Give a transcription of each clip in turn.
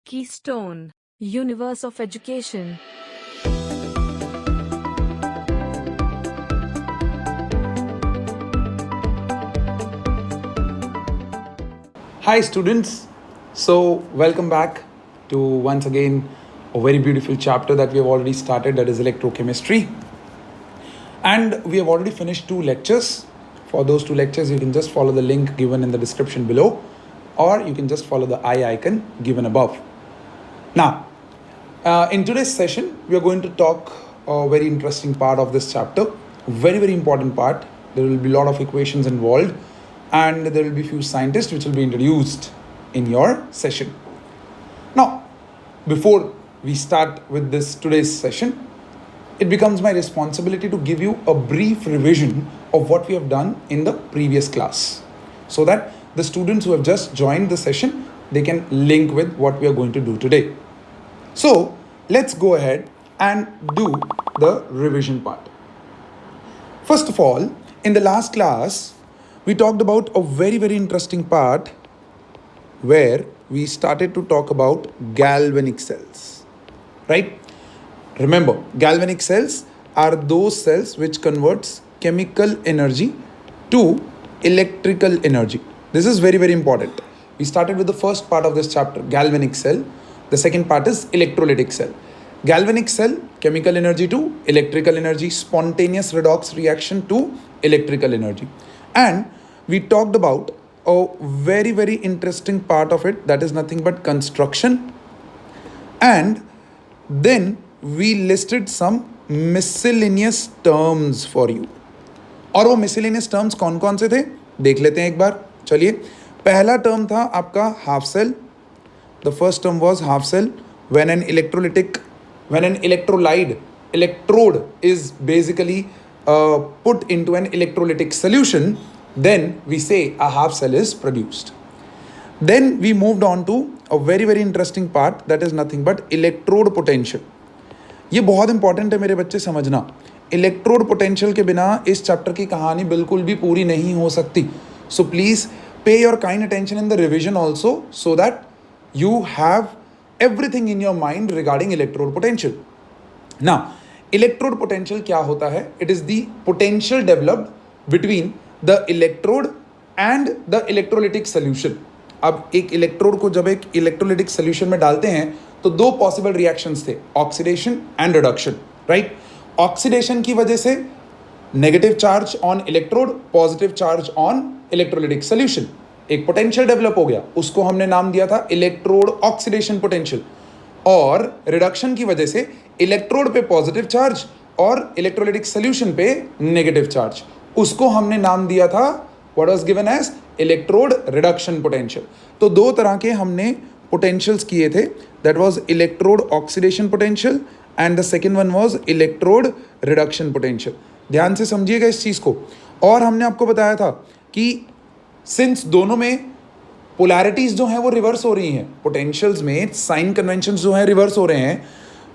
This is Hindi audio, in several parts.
Keystone, Universe of Education. Hi students, so welcome back to once again a very beautiful chapter that we have already started, that is electrochemistry. And we have already finished 2 lectures. For those 2 lectures you can just follow the link given in the description below, or you can just follow the eye icon given above. Now, in today's session we are going to talk a very interesting part of this chapter, very important part. There will be a lot of equations involved, and there will be few scientists which will be introduced in your session. Now, before we start with this today's session, it becomes my responsibility to give you a brief revision of what we have done in the previous class, so that the students who have just joined the session, they can link with what we are going to do today. So let's go ahead and do the revision part. First of all, in the last class we talked about a very interesting part where we started to talk about galvanic cells, right? Remember, galvanic cells are those cells which converts chemical energy to electrical energy. This is very important. We started with the first part of this chapter, galvanic cell. The second part is electrolytic cell. Galvanic cell, chemical energy to electrical energy, spontaneous redox reaction to electrical energy. And we talked about a very interesting part of it, that is nothing but construction. And then we listed some miscellaneous terms for you. और वो miscellaneous terms कौन कौन से थे देख लेते हैं एक बार. चलिए, पहला term था आपका half cell. The first term was half cell. When an electrolyte electrode is basically put into an electrolytic solution, then we say a half cell is produced. Then we moved on to a very interesting part, that is nothing but electrode potential. ये बहुत इंपॉर्टेंट है मेरे बच्चे समझना. इलेक्ट्रोड पोटेंशियल के बिना इस चैप्टर की कहानी बिल्कुल भी पूरी नहीं हो सकती. So please pay your kind attention in the revision also, so that you have everything in your mind regarding electrode potential. Now, electrode potential क्या होता है? It is the potential developed between the electrode and the electrolytic solution. अब एक इलेक्ट्रोड को जब एक इलेक्ट्रोलिटिक सोल्यूशन में डालते हैं तो 2 पॉसिबल रिएक्शंस थे, oxidation and reduction, right? Oxidation की वजह से negative charge on electrode, positive charge on electrolytic solution, एक पोटेंशियल डेवलप हो गया, उसको हमने नाम दिया था इलेक्ट्रोड ऑक्सीडेशन पोटेंशियल. और रिडक्शन की वजह से इलेक्ट्रोड पे पॉजिटिव चार्ज और इलेक्ट्रोलाइटिक सॉल्यूशन पे नेगेटिव चार्ज, उसको हमने नाम दिया था what was given as electrode reduction potential. तो 2 तरह के हमने पोटेंशियल्स किए थे, that was electrode oxidation potential and the second one was electrode reduction potential. ध्यान से समझिएगा इस चीज़ को. और हमने आपको बताया था कि सिंस दोनों में पोलैरिटीज जो हैं वो रिवर्स हो रही हैं, पोटेंशियल्स में साइन कन्वेंशंस जो हैं रिवर्स हो रहे हैं,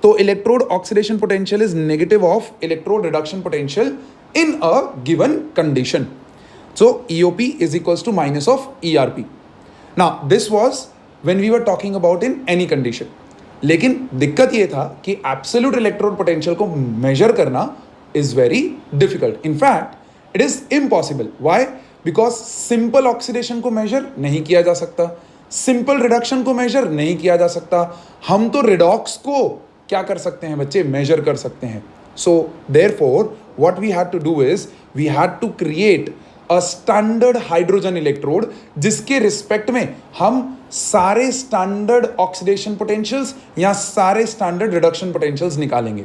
तो electrode oxidation potential is negative of electrode reduction potential in a given condition. So EOP is equals to minus of ERP. Now this was when we were talking about in any condition. लेकिन दिक्कत ये था कि एब्सोल्यूट इलेक्ट्रोड पोटेंशियल को मेजर करना is very difficult. In fact it is impossible. Why? Because simple oxidation को मेजर नहीं किया जा सकता, सिंपल रिडक्शन को मेजर नहीं किया जा सकता. हम तो रिडॉक्स को क्या कर सकते हैं बच्चे, मेजर कर सकते हैं. So therefore what we had to do is we had to create a standard hydrogen electrode, जिसके रिस्पेक्ट में हम सारे स्टैंडर्ड ऑक्सीडेशन पोटेंशियल्स या सारे स्टैंडर्ड रिडक्शन पोटेंशियल्स निकालेंगे.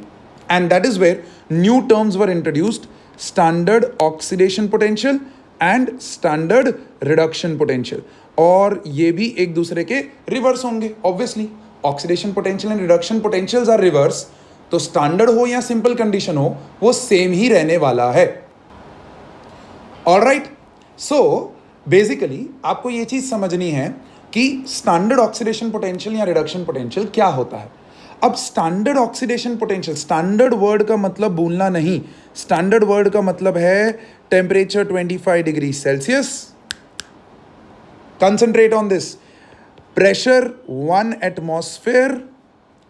And that is where new terms were introduced, standard oxidation potential and standard reduction potential. और ये भी एक दूसरे के रिवर्स होंगे obviously. Oxidation potential and reduction potentials are reverse, तो स्टैंडर्ड हो या सिंपल कंडीशन हो वो सेम ही रहने वाला है. ऑलराइट, सो बेसिकली आपको ये चीज समझनी है कि स्टैंडर्ड ऑक्सीडेशन पोटेंशियल या रिडक्शन पोटेंशियल क्या होता है. अब standard oxidation potential, standard word का मतलब भूलना नहीं, स्टैंडर्ड वर्ड का मतलब है temperature 25 degree Celsius. Concentrate on this. pressure 1 atmosphere,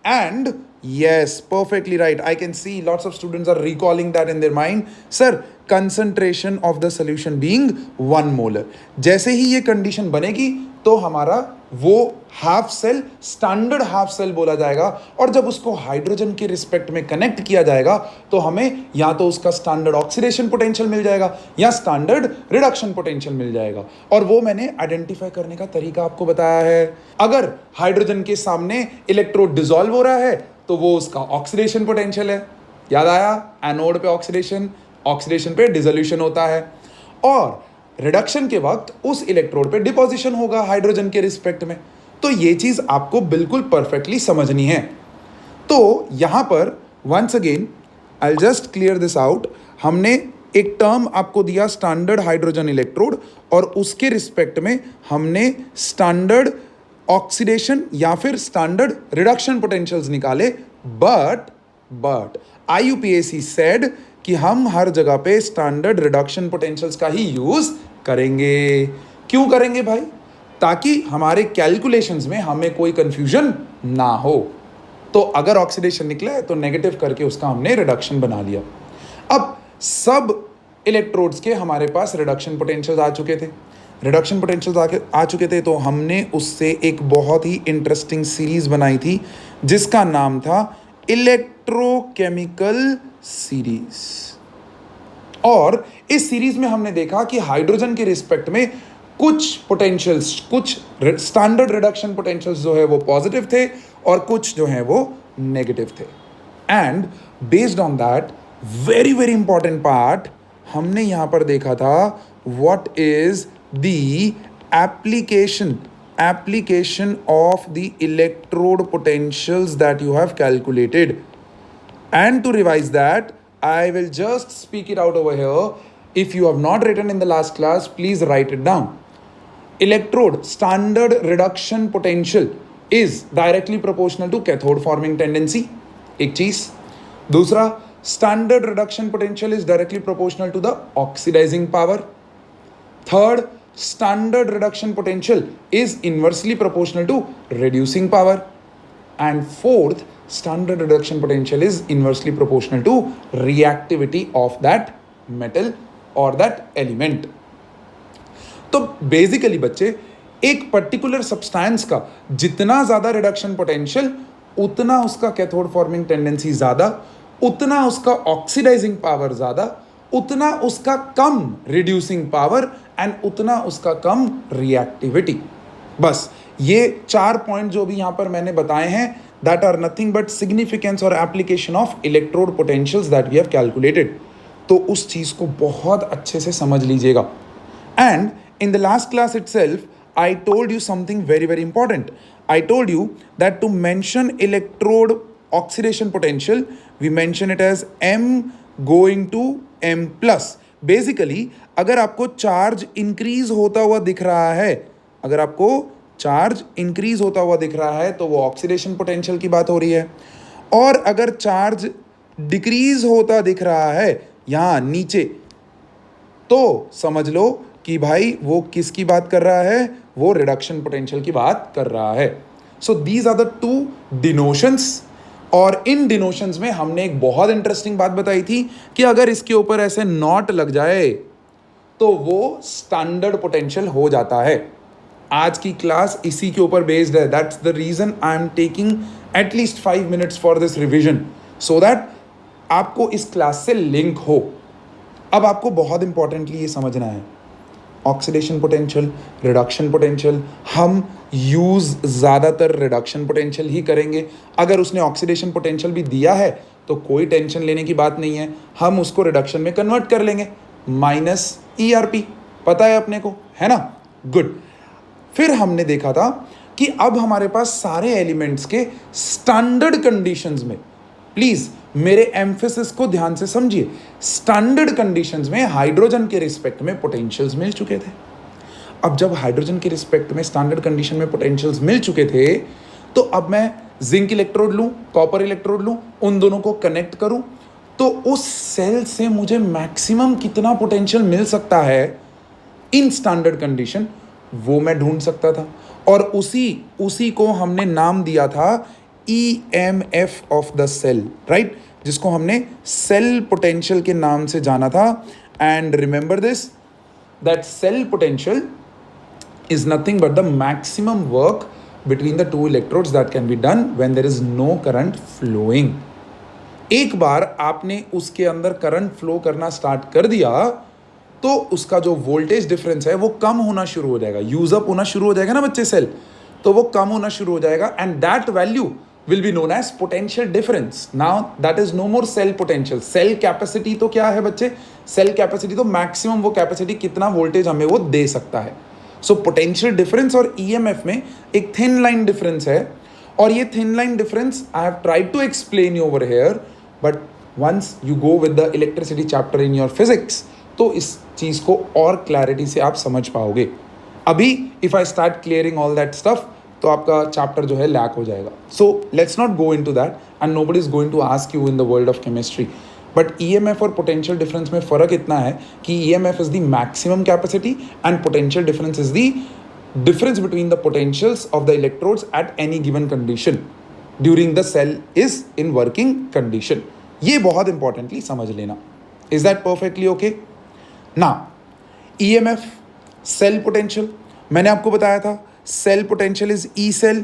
and yes, perfectly right. I can see lots of students are recalling that in their mind. Sir, concentration of the solution being 1 molar. जैसे ही ये कंडीशन बनेगी तो हमारा वो half cell standard half cell बोला जाएगा, और जब उसको हाइड्रोजन के रिस्पेक्ट में कनेक्ट किया जाएगा तो हमें या तो उसका स्टैंडर्ड ऑक्सीडेशन पोटेंशियल मिल जाएगा या स्टैंडर्ड रिडक्शन पोटेंशियल मिल जाएगा। और वो मैंने आइडेंटिफाई करने का तरीका आपको बताया है। अगर हाइड्रोजन के सामने इलेक्ट्रोड डिसॉल्व हो रहा है तो वो उसका ऑक्सीडेशन पोटेंशियल है। याद आया, एनोड पे ऑक्सीडेशन, ऑक्सीडेशन पे डिसोल्यूशन होता है, और रिडक्शन के वक्त उस इलेक्ट्रोड पे डिपोजिशन होगा हाइड्रोजन के रिस्पेक्ट में। तो ये चीज आपको बिल्कुल परफेक्टली समझनी है। तो यहां पर once again I will just clear this out. हमने एक टर्म आपको दिया स्टैंडर्ड हाइड्रोजन इलेक्ट्रोड, और उसके रिस्पेक्ट में हमने स्टैंडर्ड ऑक्सीडेशन या फिर स्टैंडर्ड रिडक्शन पोटेंशियल्स निकाले। बट IUPAC सेड कि हम हर जगह पे स्टैंडर्ड रिडक्शन पोटेंशियल्स का ही यूज करेंगे। क्यों करेंगे भाई? ताकि हमारे कैलकुलेशंस में हमें कोई कंफ्यूजन ना हो। तो अगर ऑक्सीडेशन निकला है तो नेगेटिव करके उसका हमने रिडक्शन बना लिया। अब सब इलेक्ट्रोड्स के हमारे पास रिडक्शन पोटेंशियल्स आ चुके थे, रिडक्शन पोटेंशियल्स आ चुके थे, तो हमने उससे एक बहुत ही इंटरेस्टिंग सीरीज बनाई थी जिसका नाम था इलेक्ट्रोकेमिकल सीरीज। और इस सीरीज में हमने देखा कि हाइड्रोजन के रिस्पेक्ट में कुछ पोटेंशियल्स, कुछ स्टैंडर्ड रिडक्शन पोटेंशियल्स जो है वो पॉजिटिव थे और कुछ जो है वो नेगेटिव थे। And based on that very very important part हमने यहां पर देखा था, what is the application of the electrode potentials that you have calculated. And to revise that, I will just speak it out over here. If you have not written in the last class, please write it down. Electrode standard reduction potential is directly proportional to cathode forming tendency, एक चीज। दूसरा, standard reduction potential is directly proportional to the oxidizing power. Third, standard reduction potential is inversely proportional to reducing power. And fourth, standard reduction potential is inversely proportional to reactivity of that metal or that element. तो बेसिकली बच्चे, एक पर्टिकुलर सब्सटेंस का जितना ज्यादा रिडक्शन पोटेंशियल उतना उसका कैथोड फॉर्मिंग टेंडेंसी ज्यादा, उतना उसका ऑक्सीडाइजिंग पावर ज्यादा, उतना उसका कम रिड्यूसिंग पावर एंड उतना उसका कम रिएक्टिविटी। बस ये 4 पॉइंट जो भी यहां पर मैंने बताए हैं, that are nothing but significance और application of electrode potentials that we have calculated. तो उस चीज को बहुत अच्छे से समझ लीजिएगा। And in the last class itself I told you something very very important. I told you that to mention electrode oxidation potential, we mention it as M going to M plus. Basically, अगर आपको चार्ज इंक्रीज होता हुआ दिख रहा है, अगर आपको चार्ज इंक्रीज होता हुआ दिख रहा है तो वो ऑक्सीडेशन पोटेंशियल की बात हो रही है, और अगर चार्ज डिक्रीज होता दिख रहा है यहाँ नीचे, तो समझ लो कि भाई वो किसकी बात कर रहा है, वो रिडक्शन पोटेंशियल की बात कर रहा है। So these are the 2 denotations. और इन डिनोशंस में हमने एक बहुत इंटरेस्टिंग बात बताई थी कि अगर इसके ऊपर ऐसे नॉट लग जाए तो वो स्टैंडर्ड पोटेंशियल हो जाता है। आज की क्लास इसी के ऊपर बेस्ड है। That's the reason I am taking at least 5 minutes for this revision, so that आपको इस क्लास से लिंक हो। अब आपको बहुत इंपॉर्टेंटली ये समझना है, ऑक्सीडेशन पोटेंशियल, रिडक्शन पोटेंशियल, हम यूज़ ज़्यादातर रिडक्शन पोटेंशियल ही करेंगे। अगर उसने ऑक्सीडेशन पोटेंशियल भी दिया है तो कोई टेंशन लेने की बात नहीं है, हम उसको रिडक्शन में कन्वर्ट कर लेंगे, माइनस ERP, पता है अपने को, है ना? गुड। फिर हमने देखा था कि अब हमारे पास सारे एलिमेंट्स के स्टैंडर्ड कंडीशंस में, प्लीज़ मेरे एम्फेसिस को ध्यान से समझिए, स्टैंडर्ड कंडीशंस में हाइड्रोजन के रिस्पेक्ट में पोटेंशियल्स मिल चुके थे। अब जब हाइड्रोजन के रिस्पेक्ट में स्टैंडर्ड कंडीशन में पोटेंशियल्स मिल चुके थे, तो अब मैं जिंक इलेक्ट्रोड लूं, कॉपर इलेक्ट्रोड लूं, उन दोनों को कनेक्ट करूं, तो उस सेल से मुझे मैक्सिमम कितना पोटेंशियल मिल सकता है इन स्टैंडर्ड कंडीशन, वो मैं ढूंढ सकता था। और उसी को हमने नाम दिया था EMF of the cell, right, जिसको हमने सेल पोटेंशियल के नाम से जाना था. And remember this, that cell potential is nothing but the maximum work between the two electrodes that can be done when there is no current flowing. एक बार आपने उसके अंदर करंट फ्लो करना स्टार्ट कर दिया तो उसका जो वोल्टेज डिफरेंस है वो कम होना शुरू हो जाएगा, यूज अप होना शुरू हो जाएगा ना बच्चे सेल, तो वो कम होना शुरू हो जाएगा. And that value will be known as potential difference. Now that is no more cell potential. Cell capacity तो क्या है बच्चे? Cell capacity तो maximum वो capacity कितना वोल्टेज हमें वो दे सकता है. So potential difference और EMF में एक thin line difference है, और ये thin line difference I have tried to explain you over here, but once you go with the electricity chapter in your physics तो इस चीज़ को और clarity से आप समझ पाओगे. अभी if I start clearing all that stuff तो आपका चैप्टर जो है लैक हो जाएगा. So let's not go into that and nobody is going to ask you in the world of chemistry. But EMF और पोटेंशियल डिफरेंस में फ़र्क इतना है कि EMF is the maximum capacity and potential difference is the difference between the potentials of the electrodes at any given condition during the cell is in working condition. ये बहुत इंपॉर्टेंटली समझ लेना. Is that perfectly okay? Now EMF, cell potential, मैंने आपको बताया था cell potential is E cell,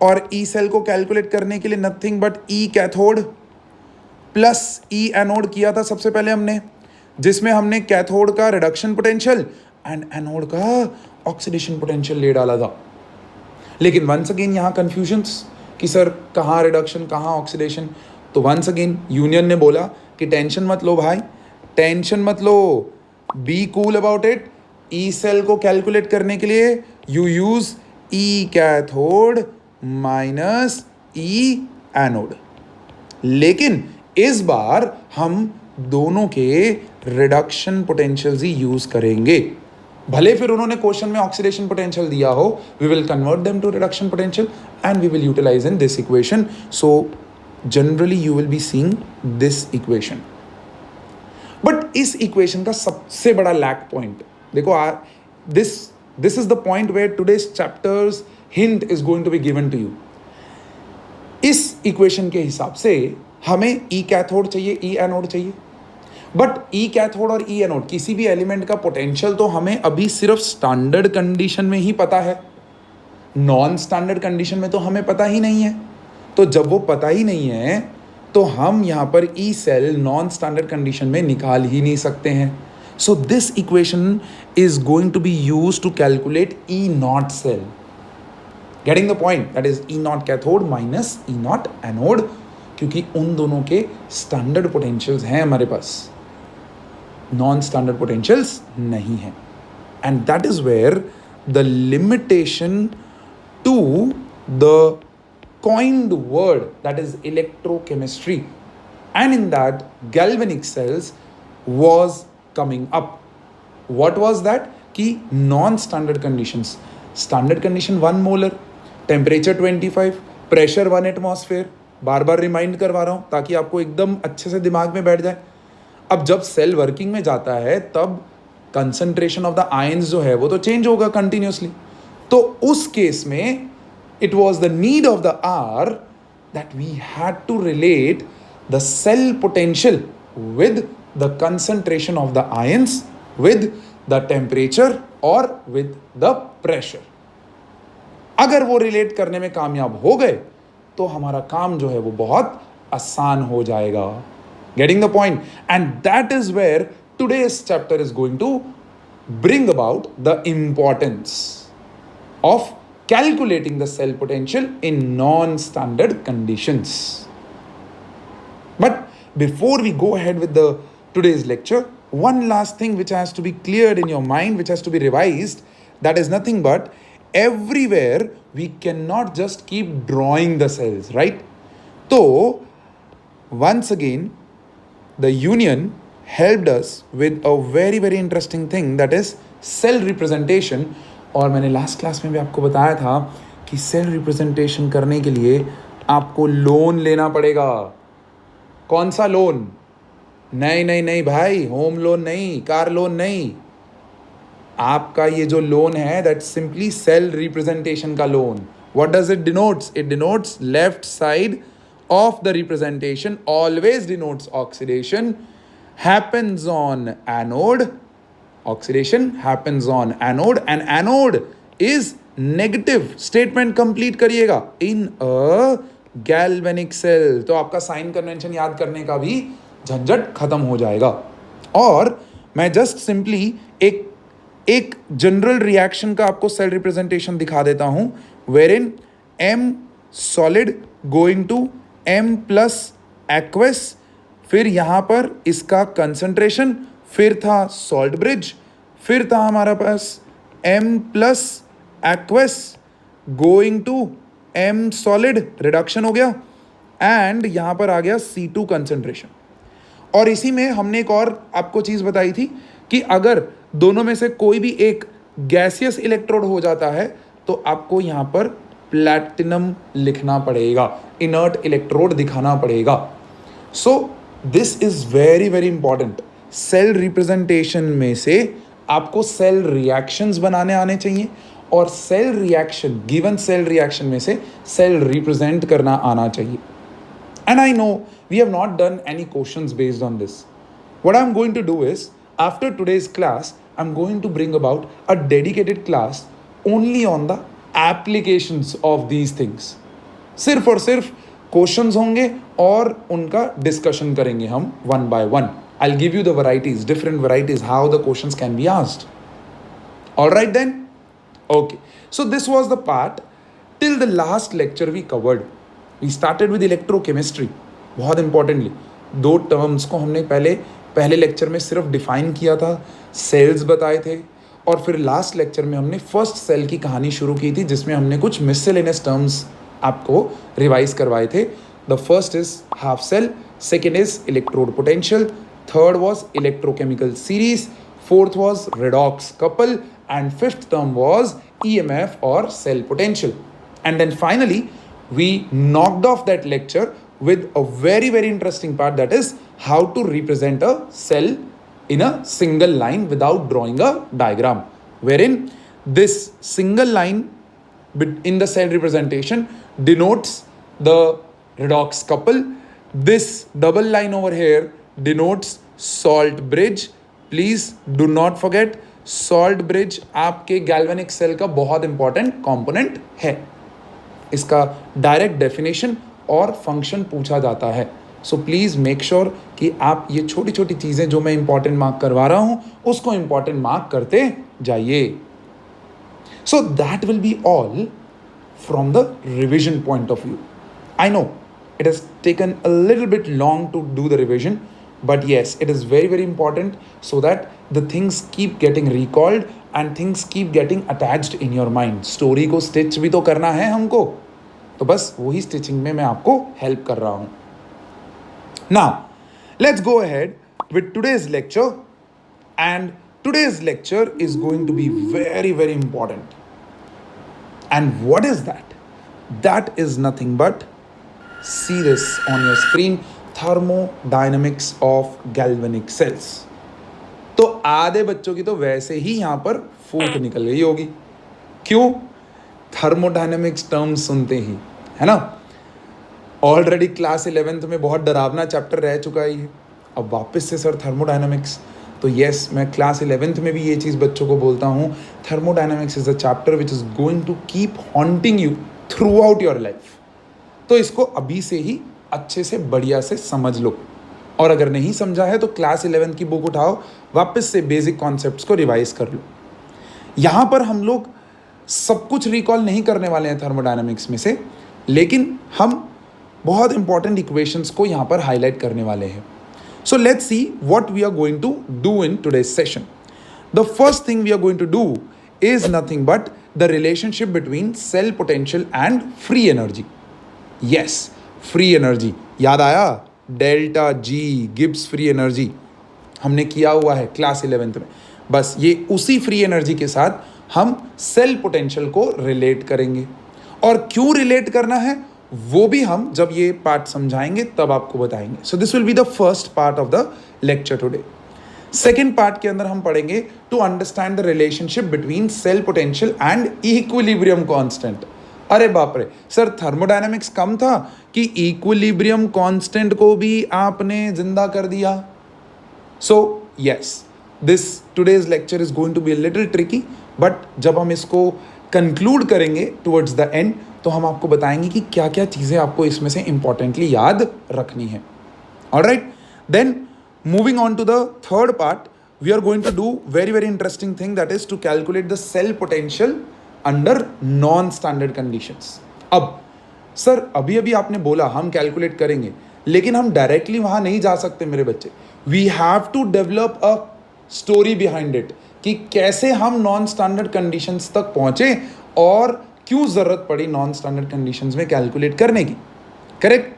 और E सेल को कैलकुलेट करने के लिए nothing but E cathode plus E anode किया था सबसे पहले हमने, जिसमें हमने कैथोड का रिडक्शन पोटेंशियल एंड एनोड का ऑक्सीडेशन पोटेंशियल ले डाला था. लेकिन वंस अगेन यहाँ कंफ्यूजन्स कि सर कहाँ रिडक्शन कहाँ ऑक्सीडेशन. तो वंस अगेन यूनियन ने बोला कि टेंशन मत लो भाई, टेंशन मत लो, be cool about it. E cell को कैलकुलेट करने के लिए you use E cathode minus E anode. लेकिन इस बार हम दोनों के रिडक्शन पोटेंशियल्स ही यूज करेंगे. भले फिर उन्होंने क्वेश्चन में ऑक्सीडेशन पोटेंशियल दिया हो, we will convert them to reduction potential and we will utilize in this equation. So generally you will be seeing this equation. But इस इक्वेशन का सबसे बड़ा लैक पॉइंट देखो, this is the point where today's chapter's hint is going to be given to you. इस इक्वेशन के हिसाब से हमें E कैथोड चाहिए, E एनोड चाहिए. बट E कैथोड और E एनोड किसी भी एलिमेंट का पोटेंशियल तो हमें अभी सिर्फ स्टैंडर्ड कंडीशन में ही पता है, नॉन स्टैंडर्ड कंडीशन में तो हमें पता ही नहीं है. तो जब वो पता ही नहीं है तो हम यहाँ पर E cell non standard condition में निकाल ही नहीं सकते हैं. So this equation is going to be used to calculate E naught cell. Getting the point? That is E naught cathode minus E naught anode, क्योंकि उन दोनों के standard potentials हैं हमारे पास, non-standard potentials नहीं हैं. And that is where the limitation to the coined word that is electrochemistry and in that galvanic cells was coming up. What was that? कि non-standard conditions, standard condition 1 molar, temperature 25, pressure 1 atmosphere. बार बार रिमाइंड करवा रहा हूँ ताकि आपको एकदम अच्छे से दिमाग में बैठ जाए. अब जब सेल वर्किंग में जाता है तब कंसंट्रेशन ऑफ द आयंस जो है वो तो चेंज होगा कंटिन्यूसली. तो उस केस में it was the need of the hour that we had to relate the cell potential with the concentration of the ions with the temperature or with the pressure. अगर वो रिलेट करने में कामयाब हो गए तो हमारा काम जो है वो बहुत आसान हो जाएगा. Getting the point? And that is where today's chapter is going to bring about the importance of calculating the cell potential in non-standard conditions. But before we go ahead with the today's lecture, one last thing which has to be cleared in your mind, which has to be revised, that is nothing but everywhere we cannot just keep drawing the cells, right? So once again the union helped us with a very very interesting thing, that is cell representation. और मैंने लास्ट क्लास में भी आपको बताया था कि सेल रिप्रेजेंटेशन करने के लिए आपको लोन लेना पड़ेगा. कौन सा लोन? नहीं भाई, होम लोन नहीं, कार लोन नहीं, आपका ये जो लोन है दैट सिंपली सेल रिप्रेजेंटेशन का loan. What does it denotes? It denotes left side of the representation always denotes oxidation happens on anode. Oxidation happens on anode and anode is negative. Statement complete करिएगा in a galvanic cell. तो आपका साइन कन्वेंशन याद करने का भी झंझट खत्म हो जाएगा. और मैं जस्ट सिंपली एक जनरल रिएक्शन का आपको सेल रिप्रेजेंटेशन दिखा देता हूं wherein M solid going to M plus aqueous, फिर यहाँ पर इसका कंसंट्रेशन, फिर था सॉल्ट ब्रिज, फिर था हमारा पास M plus aqueous going to M solid, reduction हो गया, एंड यहाँ पर आ गया C2 कंसंट्रेशन. और इसी में हमने एक और आपको चीज़ बताई थी कि अगर दोनों में से कोई भी एक गैसियस इलेक्ट्रोड हो जाता है तो आपको यहाँ पर प्लैटिनम लिखना पड़ेगा, इनर्ट इलेक्ट्रोड दिखाना पड़ेगा. So this is very very important. Cell representation में से आपको सेल रिएक्शंस बनाने आने चाहिए और cell reaction, given cell reaction में से सेल रिप्रेजेंट करना आना चाहिए. And I know we have not done any questions based on this. What I'm going to do is, after today's class, I'm going to bring about a dedicated class only on the applications of these things. सिर्फ और सिर्फ क्वेश्चंस होंगे और उनका डिस्कशन करेंगे हम one by one. I'll give you the varieties, different varieties, how the questions can be asked. All right then? Okay. So this was the part. Till the last lecture we covered. We started with electrochemistry. बहुत इंपॉर्टेंटली दो टर्म्स को हमने पहले लेक्चर में सिर्फ डिफाइन किया था, सेल्स बताए थे, और फिर लास्ट लेक्चर में हमने फर्स्ट सेल की कहानी शुरू की थी जिसमें हमने कुछ मिसलेनियस टर्म्स आपको रिवाइज करवाए थे. The first is half cell, second is electrode potential, third was electrochemical series, fourth was redox couple, and fifth term was EMF और cell potential. And then finally we knocked off that lecture with a very very interesting part, that is how to represent a cell in a single line without drawing a diagram, wherein this single line in the cell representation denotes the redox couple, this double line over here denotes salt bridge. Please do not forget, salt bridge आपके galvanic cell का बहुत important component है. इसका डायरेक्ट डेफिनेशन और फंक्शन पूछा जाता है. सो प्लीज़ मेक श्योर कि आप ये छोटी छोटी चीज़ें जो मैं इंपॉर्टेंट मार्क करवा रहा हूँ उसको इंपॉर्टेंट मार्क करते जाइए. So that will be all from the revision point of view. I know it has taken a little bit long to do the revision, but yes it is very very important so that the things keep getting recalled and things keep getting attached in your mind. Story को स्टिच भी तो करना है हमको, तो बस वही स्टिचिंग में मैं आपको हेल्प कर रहा हूं. Now, let's go ahead with today's lecture, and today's lecture is going to be very very important. And what is that? That is nothing but, see this on your screen, thermodynamics of galvanic cells. तो आधे बच्चों की तो वैसे ही यहाँ पर फूट निकल गई होगी. क्यों? थर्मोडायनेमिक्स टर्म्स सुनते ही, है ना. ऑलरेडी क्लास 11th में बहुत डरावना चैप्टर रह चुका है ये. अब वापस से सर थर्मोडायनेमिक्स, तो येस मैं क्लास 11th में भी ये चीज़ बच्चों को बोलता हूँ. Thermodynamics is a chapter which is going to keep haunting you throughout your life. तो इसको अभी से ही अच्छे से बढ़िया से समझ लो, और अगर नहीं समझा है तो क्लास 11th की बुक उठाओ, वापस से बेसिक कॉन्सेप्ट्स को रिवाइज कर लो. यहाँ पर हम लोग सब कुछ रिकॉल नहीं करने वाले हैं थर्मोडायनामिक्स में से, लेकिन हम बहुत इंपॉर्टेंट इक्वेशंस को यहाँ पर हाईलाइट करने वाले हैं. So let's see what we are going to do in today's session. The first thing we are going to do is nothing but the relationship between cell potential and free energy. Yes, free energy याद आया, delta G, Gibbs free energy हमने किया हुआ है क्लास 11th में. बस ये उसी फ्री एनर्जी के साथ हम सेल पोटेंशियल को रिलेट करेंगे, और क्यों रिलेट करना है वो भी हम जब ये पार्ट समझाएंगे तब आपको बताएंगे. So this will be the first part of the lecture today. Second part के अंदर हम पढ़ेंगे to understand the relationship between cell potential and equilibrium constant. अरे बाप रे सर, थर्मोडायनेमिक्स कम था कि इक्विलिब्रियम कांस्टेंट को भी आपने जिंदा कर दिया। So yes, this today's lecture is going to be a little tricky, but जब हम इसको कंक्लूड करेंगे टुवर्ड्स द एंड तो हम आपको बताएंगे कि क्या क्या चीज़ें आपको इसमें से इंपॉर्टेंटली याद रखनी है। Alright, then moving on to the third part, we are going to do very interesting thing, that is to calculate the cell potential under non-standard conditions. अब सर अभी अभी आपने बोला हम कैलकुलेट करेंगे, लेकिन हम डायरेक्टली वहां नहीं जा सकते मेरे बच्चे। We have to develop a story behind it कि कैसे हम नॉन स्टैंडर्ड कंडीशंस तक पहुंचे और क्यों जरूरत पड़ी नॉन स्टैंडर्ड कंडीशंस में कैलकुलेट करने की। Correct?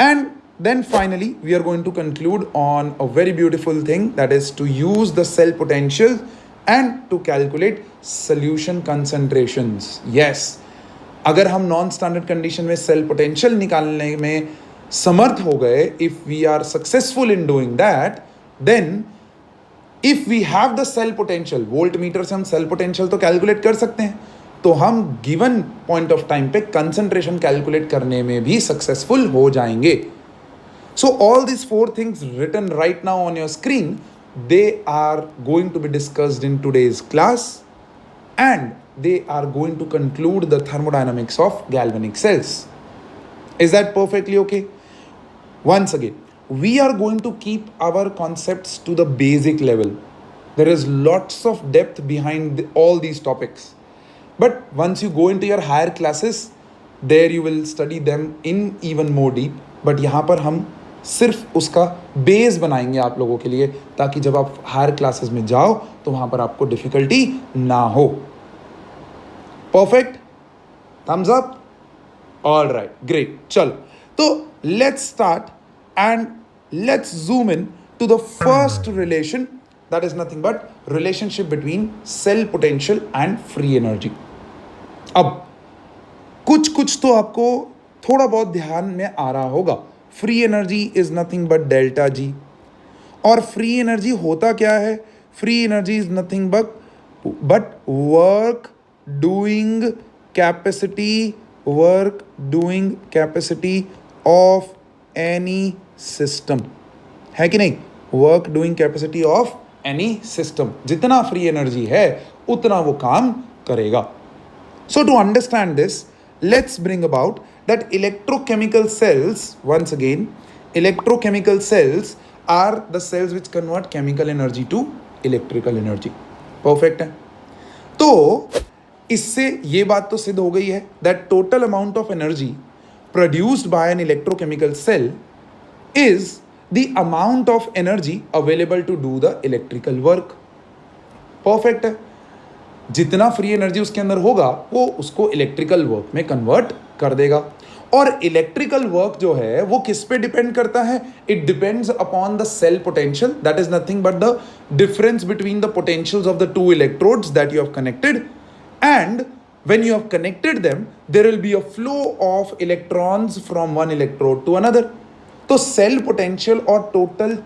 And then finally we are going to conclude on a very beautiful thing, that is to use the cell potential and to calculate solution concentrations. Yes, अगर हम नॉन स्टैंडर्ड कंडीशन में सेल पोटेंशियल निकालने में समर्थ हो गए, if we are successful in doing that, then if we have the cell potential, volt meter से हम सेल पोटेंशियल तो कैलकुलेट कर सकते हैं, तो हम गिवन पॉइंट ऑफ टाइम पे कंसंट्रेशन कैलकुलेट करने में भी सक्सेसफुल हो जाएंगे। So all these four things written right now on your screen, they are going to be discussed in today's class, and they are going to conclude the thermodynamics of galvanic cells. Is that perfectly okay? Once again, we are going to keep our concepts to the basic level. There is lots of depth behind all these topics. But once you go into your higher classes, there you will study them in even more deep. But यहाँ पर हम सिर्फ उसका बेस बनाएंगे आप लोगों के लिए, ताकि जब आप हायर क्लासेस में जाओ तो वहां पर आपको डिफिकल्टी ना हो। Perfect? Thumbs up? All right, great. चलो तो let's start and let's zoom in to the first relation, that is nothing but relationship between cell potential and free energy. अब कुछ तो आपको थोड़ा बहुत ध्यान में आ रहा होगा। Free energy is nothing but delta G. और फ्री एनर्जी होता क्या है? Free energy is nothing but work doing capacity of any system, है कि नहीं? Work doing capacity of any system, जितना फ्री एनर्जी है उतना वो काम करेगा। So to understand this, let's bring about that electrochemical cells. Once again, electrochemical cells are the cells which convert chemical energy to electrical energy. Perfect है? तो इससे ये बात तो सिद्ध हो गई है that total amount of energy produced by an electrochemical cell is the amount of energy available to do the electrical work. Perfect है? जितना फ्री एनर्जी उसके अंदर होगा वो उसको इलेक्ट्रिकल वर्क में कन्वर्ट कर देगा। और इलेक्ट्रिकल वर्क जो है वो किस पे डिपेंड करता है? It depends upon the cell potential, that is nothing but the difference between the potentials of the two electrodes that you have connected, and when you have connected them there will be a flow of electrons from one electrode to another. तो सेल पोटेंशियल और total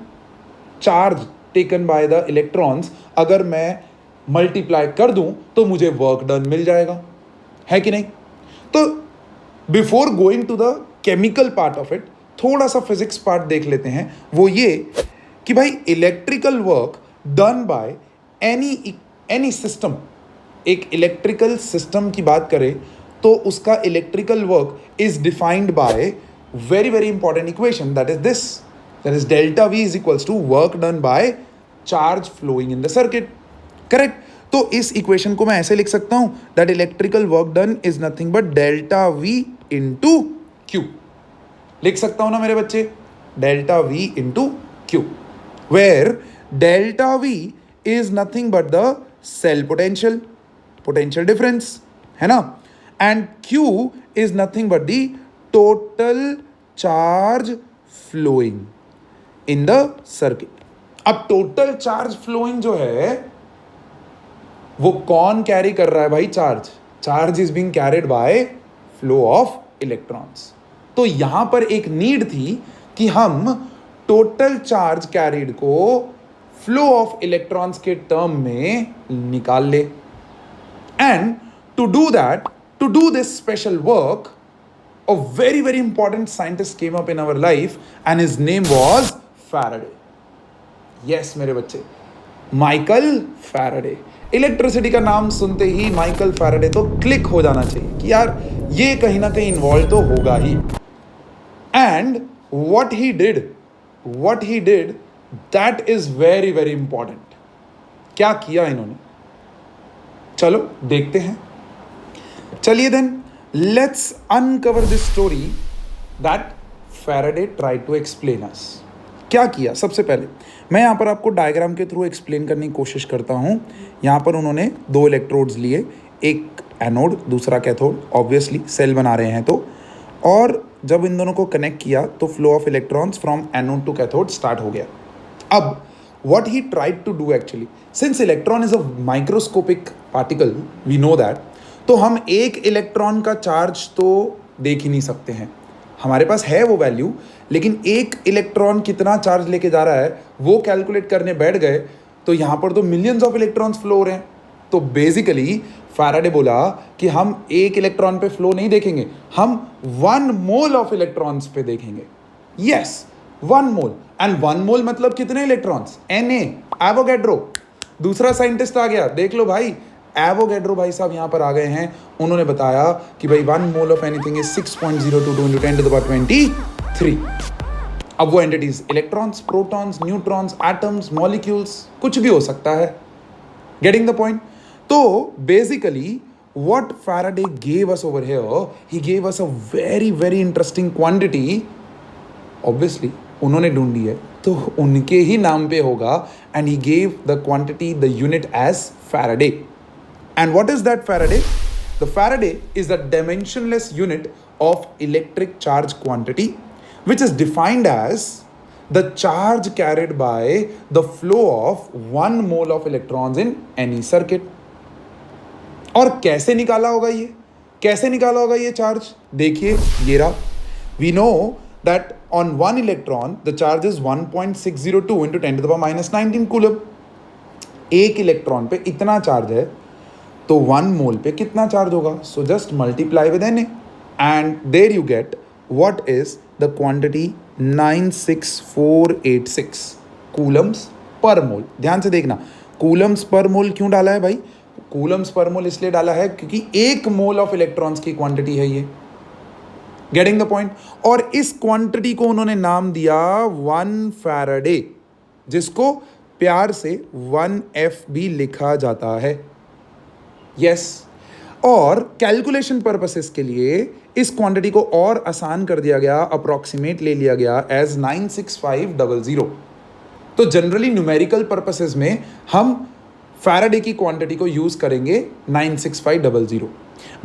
charge taken by the electrons अगर मैं मल्टीप्लाई कर दूं तो मुझे वर्क डन मिल जाएगा, है कि नहीं? तो before going to the chemical part of it, थोड़ा सा फिजिक्स पार्ट देख लेते हैं। वो ये कि भाई electrical work done by any system, एक इलेक्ट्रिकल सिस्टम की बात करें तो उसका electrical work is defined by very important equation, that is this, that is delta V is equals to work done by charge flowing in the circuit. Correct? तो इस इक्वेशन को मैं ऐसे लिख सकता हूं that electrical work done is nothing but delta V into Q. लिख सकता हूं ना मेरे बच्चे? Delta V into Q, where delta V is nothing but the cell potential difference, है ना? And Q is nothing but the total charge flowing in the circuit. अब टोटल चार्ज फ्लोइंग जो है वो कौन कैरी कर रहा है भाई? Charge is being carried by flow of electrons. तो यहां पर एक नीड थी कि हम टोटल चार्ज कैरिड को फ्लो ऑफ इलेक्ट्रॉन्स के टर्म में निकाल ले। And to do that, to do this special work, a very very important scientist came up in our life and his name was Faraday. Yes मेरे बच्चे, माइकल फैराडे। इलेक्ट्रिसिटी का नाम सुनते ही माइकल फैराडे तो क्लिक हो जाना चाहिए कि यार ये कहीं ना कहीं इन्वॉल्व तो होगा ही। And what he did that is very very important। क्या किया इन्होंने, चलो देखते हैं। चलिए then let's uncover this story that Faraday tried to explain us। क्या किया, सबसे पहले मैं यहाँ पर आपको डायग्राम के थ्रू एक्सप्लेन करने की कोशिश करता हूँ। यहाँ पर उन्होंने दो इलेक्ट्रोड्स लिए, एक एनोड दूसरा कैथोड, ऑब्वियसली सेल बना रहे हैं तो, और जब इन दोनों को कनेक्ट किया तो flow of electrons from anode to cathode start हो गया। अब what he tried to do actually, since electron is a microscopic particle, we know that, तो हम एक इलेक्ट्रॉन का चार्ज तो देख ही नहीं सकते हैं। हमारे पास है वो वैल्यू, लेकिन एक इलेक्ट्रॉन कितना चार्ज लेके जा रहा है वो कैलकुलेट करने बैठ गए तो यहाँ पर तो मिलियंस ऑफ इलेक्ट्रॉन्स फ्लो हो रहे हैं। तो बेसिकली फैराडे बोला कि हम एक इलेक्ट्रॉन पे फ्लो नहीं देखेंगे, हम 1 मोल ऑफ इलेक्ट्रॉन्स पे देखेंगे। Yes, 1 mole. एंड 1 मोल मतलब कितने इलेक्ट्रॉन्स? Na, Avogadro. दूसरा साइंटिस्ट आ गया, देख लो भाई, एवोगैड्रो भाई साहब यहाँ पर आ गए हैं। उन्होंने बताया कि भाई 1 मोल ऑफ एनीथिंग इज 6.022 × 10⁻23। अब वो entities electrons, protons, neutrons, atoms, molecules, कुछ भी हो सकता है। Getting the point? तो basically what Faraday gave us over here, he gave us a very very interesting quantity। obviously उन्होंने ढूंढी है तो उनके ही नाम पे होगा, and he gave the quantity, the unit as Faraday। And what is that Faraday? The Faraday is the dimensionless unit of electric charge quantity, which is defined as the charge carried by the flow of 1 mole of electrons in any circuit। और कैसे निकाला होगा ये, कैसे निकाला होगा ये चार्ज? देखिए ये रहा। We know that on 1 electron the charge is 1.602 × 10⁻19 coulomb. एक इलेक्ट्रॉन पे इतना चार्ज है तो 1 मोल पे कितना चार्ज होगा? So just multiply with Na and there you get what is the quantity 96486 coulombs per mole. ध्यान से देखना, कूलम्स पर मोल क्यों डाला है भाई? कूलम्स पर मोल इसलिए डाला है क्योंकि 1 मोल ऑफ इलेक्ट्रॉन्स की क्वांटिटी है ये। Getting the point? और इस क्वांटिटी को उन्होंने नाम दिया 1 फैराडे, जिसको प्यार से 1F भी लिखा जाता है। यस, और कैलकुलेशन पर्पसेस के लिए इस क्वांटिटी को और आसान कर दिया गया, अप्रोक्सीमेट ले लिया गया एज 96500। तो जनरली न्यूमेरिकल पर्पसेस में हम फैराडे की क्वांटिटी को यूज करेंगे 96500।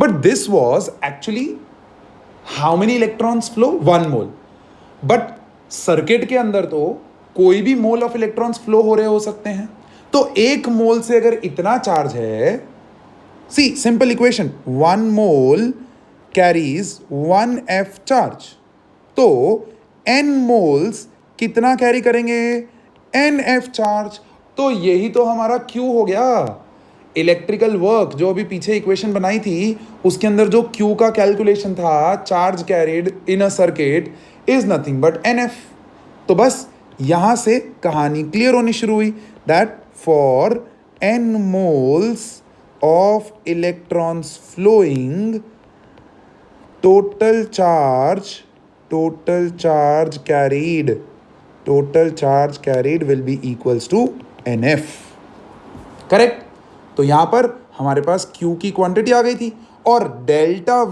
But this was actually how many electrons flow? 1 mole. But circuit के अंदर तो कोई भी मोल ऑफ इलेक्ट्रॉन्स फ्लो हो रहे हो सकते हैं। तो 1 मोल से अगर इतना चार्ज है, सी सिंपल इक्वेशन, 1 मोल कैरीज 1F चार्ज, तो n मोल्स कितना कैरी करेंगे? NF charge. तो यही तो हमारा Q हो गया। इलेक्ट्रिकल वर्क जो अभी पीछे इक्वेशन बनाई थी उसके अंदर जो Q का कैलकुलेशन था, charge carried in a circuit, is nothing but NF। तो बस यहां से कहानी क्लियर होनी शुरू हुई that for n moles of electrons flowing, total charge carried will be equals to NF। Correct? तो यहां पर हमारे पास Q की क्वांटिटी आ गई थी, और डेल्टा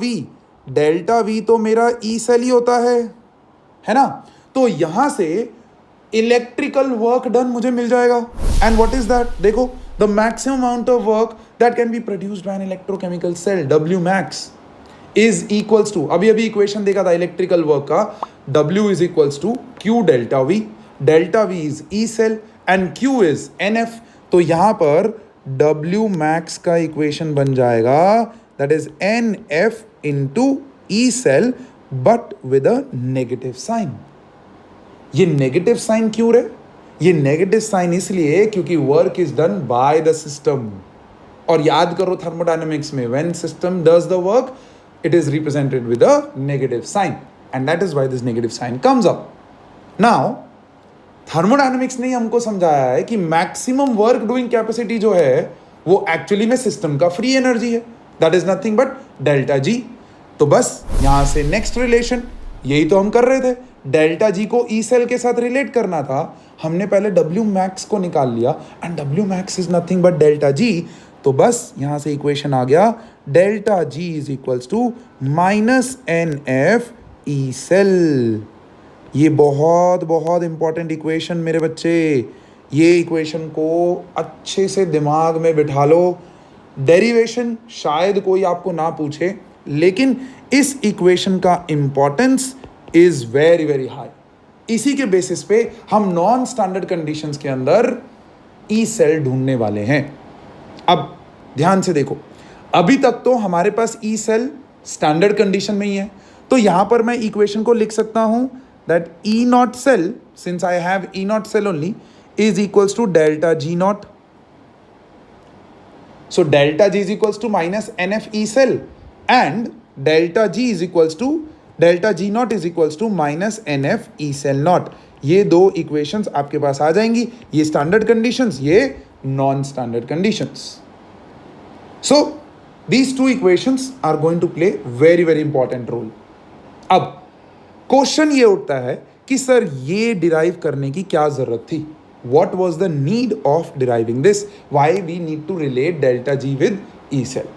V तो मेरा E सेल ही होता है ना? तो यहां से इलेक्ट्रिकल वर्क डन मुझे मिल जाएगा। And what is that? देखो, the maximum amount of work that can be produced by an electrochemical cell, W max, is equals to, अभी इक्वेशन देखा था इलेक्ट्रिकल वर्क का, W is equals to Q delta V, delta V is E cell and Q is NF। तो यहाँ पर W max का इक्वेशन बन जाएगा that is NF into E cell but with a negative sign। ये नेगेटिव साइन क्यों है? ये नेगेटिव साइन इसलिए क्योंकि work is done by the system. और याद करो थर्मोडायनेमिक्स में when system does the work it is represented with a negative sign and that is why this negative sign comes up. Now thermodynamics ने हमको समझाया है कि maximum work doing capacity जो है वो एक्चुअली में सिस्टम का फ्री एनर्जी है, that is nothing but delta G. तो बस यहां से नेक्स्ट रिलेशन यही तो हम कर रहे थे, डेल्टा जी को ई सेल के साथ रिलेट करना था। हमने पहले डब्ल्यू मैक्स को निकाल लिया and W max is nothing but delta G. तो बस यहां से इक्वेशन आ गया delta G is equals to minus N F E cell. ये बहुत बहुत इंपॉर्टेंट इक्वेशन मेरे बच्चे, ये इक्वेशन को अच्छे से दिमाग में बिठा लो। डेरिवेशन शायद कोई आपको ना पूछे, लेकिन इस इक्वेशन का importance is very very high. इसी के बेसिस पे हम नॉन स्टैंडर्ड कंडीशंस के अंदर ई सेल ढूंढने वाले हैं। अब ध्यान से देखो, अभी तक तो हमारे पास ई सेल स्टैंडर्ड कंडीशन में ही है, तो यहां पर मैं इक्वेशन को लिख सकता हूं that E not cell, since I have E not cell only, is equals to delta G naught. So delta G is equals to minus N F E cell and delta G is equals to delta G naught is equals to minus N F E cell naught. ये दो इक्वेशंस आपके पास आ जाएंगी, ये स्टैंडर्ड कंडीशंस, ये non standard conditions. So these two equations are going to play very very important role. अब क्वेश्चन ये उठता है कि सर ये डिराइव करने की क्या जरूरत थी? What was the need of deriving this? Why we need to relate delta G with E cell?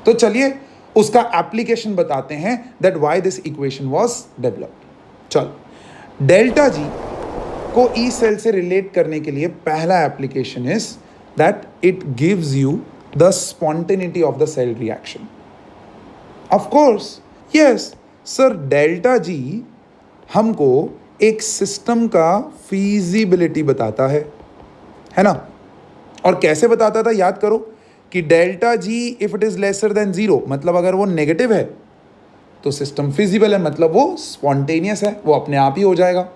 तो चलिए उसका एप्लीकेशन बताते हैं that why this equation was developed. चलो, डेल्टा जी को E cell से रिलेट करने के लिए पहला application is that it gives you the spontaneity of the cell reaction. Of course, yes, sir, delta G हमको एक सिस्टम का feasibility बताता है ना? और कैसे बताता था याद करो कि delta G if it is lesser than zero, मतलब अगर वो नेगेटिव है तो सिस्टम फिजिबल है, मतलब वो स्पॉन्टेनियस है, वो अपने आप ही हो जाएगा।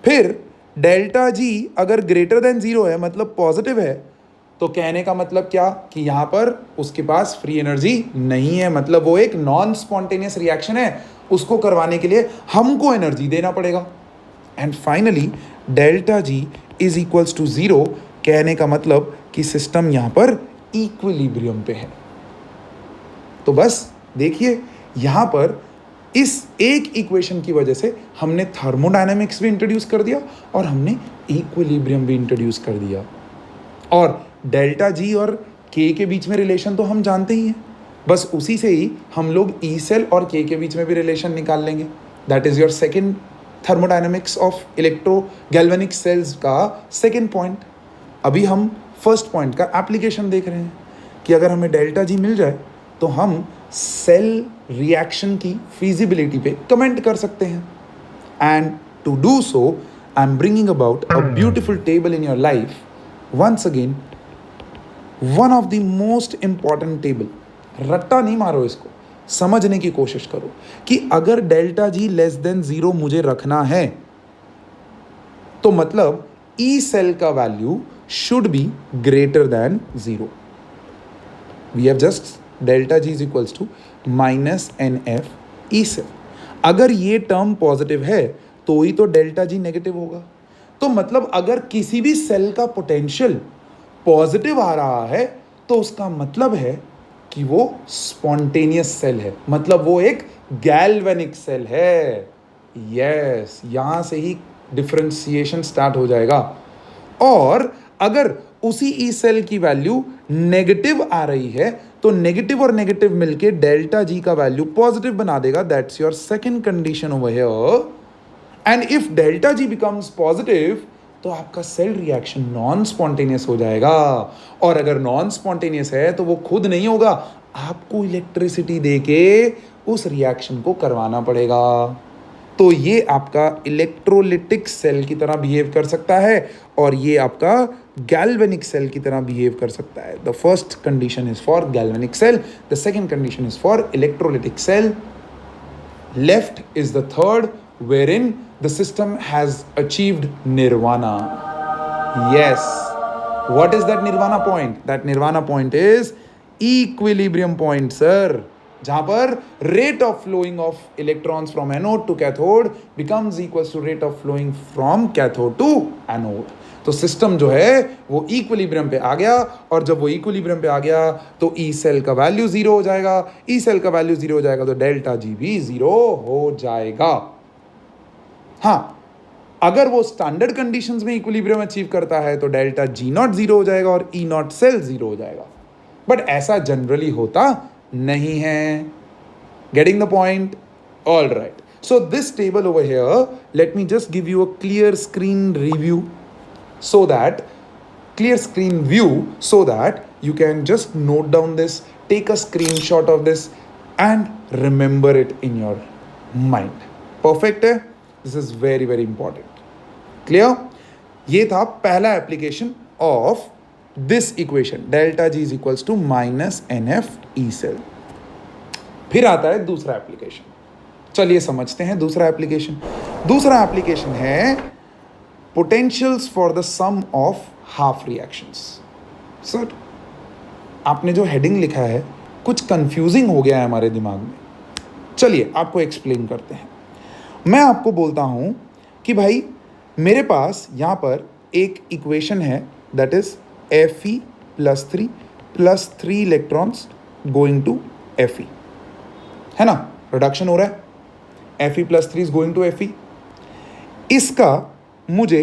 फिर डेल्टा जी अगर ग्रेटर देन जीरो है, मतलब पॉजिटिव है, तो कहने का मतलब क्या कि यहां पर उसके पास फ्री एनर्जी नहीं है, मतलब वो एक नॉन स्पॉन्टेनियस रिएक्शन है, उसको करवाने के लिए हमको एनर्जी देना पड़ेगा। And finally delta G is equals to zero, कहने का मतलब कि सिस्टम यहां पर इक्विलिब्रियम पे है। तो बस देखिए यहां पर इस एक इक्वेशन की वजह से हमने थर्मोडायनामिक्स भी इंट्रोड्यूस कर दिया और हमने इक्विलिब्रियम भी इंट्रोड्यूस कर दिया। और डेल्टा जी और के बीच में रिलेशन तो हम जानते ही हैं, बस उसी से ही हम लोग ई सेल और के बीच में भी रिलेशन निकाल लेंगे। That is your second thermodynamics of electro galvanic cells का सेकेंड पॉइंट। अभी हम फर्स्ट पॉइंट का एप्लीकेशन देख रहे हैं कि अगर हमें डेल्टा जी मिल जाए तो हम सेल रिएक्शन की फिजिबिलिटी पे कमेंट कर सकते हैं। And to do so I am bringing about a beautiful table in your life. Once again, one of the most important table, रट्टा नहीं मारो, इसको समझने की कोशिश करो कि अगर delta G less than zero मुझे रखना है तो मतलब ई सेल का value should be greater than zero. We have just delta G is equals to minus N F E cell. अगर ये टर्म पॉजिटिव है तो ही तो डेल्टा जी नेगेटिव होगा। तो मतलब अगर किसी भी सेल का पोटेंशियल पॉजिटिव आ रहा है तो उसका मतलब है कि वो स्पॉन्टेनियस सेल है, मतलब वो एक गैल्वेनिक सेल है। यस, यहां से ही डिफरेंशिएशन स्टार्ट हो जाएगा। और अगर उसी ई सेल की वैल्यू नेगेटिव आ रही है तो नेगेटिव और नेगेटिव मिलके डेल्टा जी का वैल्यू पॉजिटिव बना देगा। That's your second condition over here. And if delta G becomes positive तो आपका सेल रिएक्शन नॉन स्पॉन्टेनियस हो जाएगा। और अगर नॉन स्पॉन्टेनियस है तो वो खुद नहीं होगा, आपको इलेक्ट्रिसिटी देके उस रिएक्शन को करवाना पड़ेगा। तो ये आपका इलेक्ट्रोलिटिक सेल की तरह बिहेव कर सकता है और ये आपका गैल्वेनिक सेल की तरह बिहेव कर सकता है। The first condition is for galvanic cell, the second condition is for electrolytic cell. Left is the third, wherein the system has achieved nirvana. Yes. What is that nirvana point? That nirvana point is equilibrium point, sir. जहां पर rate of flowing of electrons from anode to cathode becomes equals to rate of flowing from cathode to anode. तो सिस्टम जो है वो इक्विलिब्रियम पे आ गया, और जब वो इक्विलिब्रियम पे आ गया तो ई सेल का वैल्यू जीरो हो जाएगा. ई सेल का वैल्यू जीरो हो जाएगा तो डेल्टा जी भी जीरो हो जाएगा. हाँ, अगर वो स्टैंडर्ड कंडीशंस में इक्विलिब्रियम अचीव करता है तो डेल्टा जी नॉट जीरो हो जाएगा और ई नॉट सेल जीरो हो जाएगा. बट ऐसा जनरली होता नहीं है. Getting the point? All right. So this table over here, let me just give you a clear screen review so that clear screen view so that you can just note down this, take a screenshot of this and remember it in your mind. Perfect है? This is very very important. Clear? ये था पहला application of this equation, delta G is equals to minus NF E cell. फिर आता है दूसरा application. चलिए समझते हैं दूसरा application. दूसरा application है potentials for the sum of half reactions. Sir, आपने जो हेडिंग लिखा है कुछ कंफ्यूजिंग हो गया है हमारे दिमाग में. चलिए आपको एक्सप्लेन करते हैं. मैं आपको बोलता हूं कि भाई मेरे पास यहां पर एक इक्वेशन है, that is Fe + 3 electrons going to Fe, है ना. रिडक्शन हो रहा है, Fe + 3 is going to Fe. इसका मुझे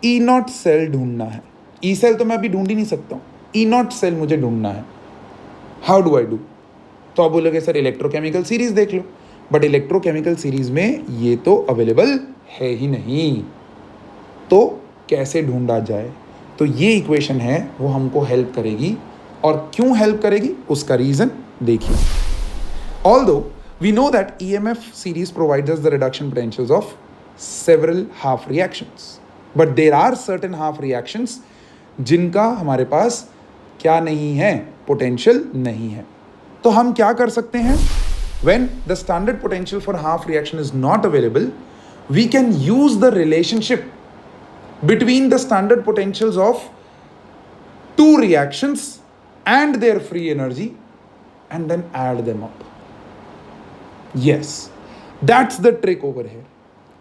ई नॉट सेल ढूंढना है. ई सेल तो मैं अभी ढूंढ ही नहीं सकता हूँ, ई नॉट सेल मुझे ढूंढना है. How do I do? तो आप बोलोगे सर इलेक्ट्रोकेमिकल सीरीज देख लो. बट इलेक्ट्रोकेमिकल सीरीज में ये तो अवेलेबल है ही नहीं, तो कैसे ढूंढा जाए? तो ये इक्वेशन है वो हमको हेल्प करेगी. और क्यों हेल्प करेगी उसका रीजन देखिए. Although we know that EMF series provides us the reduction potentials of several half reactions, but there are certain half reactions जिनका हमारे पास क्या नहीं है, पोटेंशियल नहीं है. तो हम क्या कर सकते हैं? when the standard potential for half reaction is not available, we can use the relationship between the standard potentials of two reactions and their free energy and then add them up. Yes, that's the trick over here.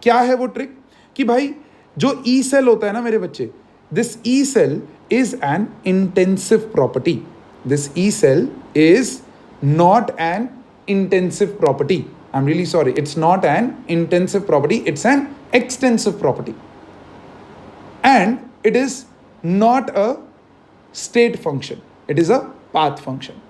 क्या है वो ट्रिक? कि भाई जो ई सेल होता है ना मेरे बच्चे, this E cell is an intensive property. This E cell is not an intensive property. I'm really sorry, it's not an intensive property, it's an extensive property. And it is not a state function, it is a path function.